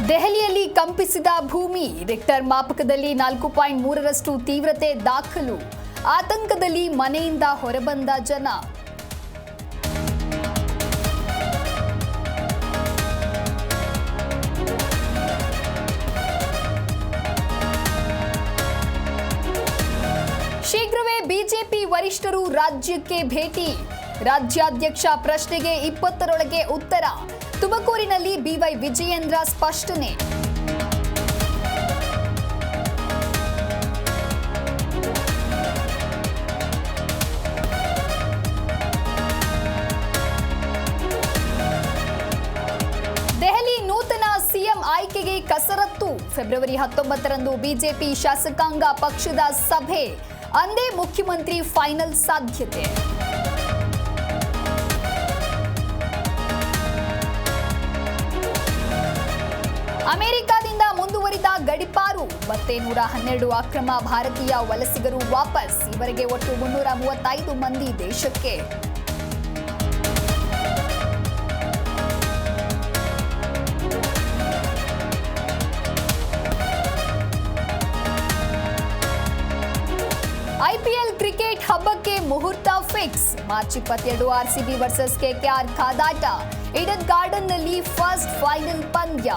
ದೆಹಲಿಯಲ್ಲಿ ಕಂಪಿಸಿದ ಭೂಮಿ. ರಿಕ್ಟರ್ ಮಾಪಕದಲ್ಲಿ 4.3ರಷ್ಟು ತೀವ್ರತೆ ದಾಖಲು. ಆತಂಕದಲ್ಲಿ ಮನೆಯಿಂದ ಹೊರಬಂದ ಜನ. ಶೀಘ್ರವೇ ಬಿಜೆಪಿ ವರಿಷ್ಠರು ರಾಜ್ಯಕ್ಕೆ ಭೇಟಿ. ರಾಜ್ಯಾಧ್ಯಕ್ಷ ಪ್ರಶ್ನೆಗೆ 20ರೊಳಗೆ ಉತ್ತರ. ತುಮಕೂರಿನಲ್ಲಿ ಬಿವೈ ವಿಜಯೇಂದ್ರ ಸ್ಪಷ್ಟನೆ. ದೆಹಲಿ ನೂತನ ಸಿಎಂ ಆಯ್ಕೆಗೆ ಕಸರತ್ತು. ಫೆಬ್ರವರಿ 19ರಂದು ಬಿಜೆಪಿ ಶಾಸಕಾಂಗ ಪಕ್ಷದ ಸಭೆ. ಅಂದೇ ಮುಖ್ಯಮಂತ್ರಿ ಫೈನಲ್ ಸಾಧ್ಯತೆ. ಅಮೆರಿಕದಿಂದ ಮುಂದುವರಿದ ಗಡಿಪಾರು. ಮತ್ತೆ 112 ಅಕ್ರಮ ಭಾರತೀಯ ವಲಸಿಗರು ವಾಪಸ್. ಈವರೆಗೆ ಒಟ್ಟು 335 ಮಂದಿ ದೇಶಕ್ಕೆ. ಐಪಿಎಲ್ ಕ್ರಿಕೆಟ್ ಹಬ್ಬಕ್ಕೆ ಮುಹೂರ್ತ fix. March 22 RCB versus KKR ಕಾದಾಟ. ಈಡನ್ ಗಾರ್ಡನ್ನಲ್ಲಿ ಫಸ್ಟ್ ಫೈನಲ್ ಪಂದ್ಯ.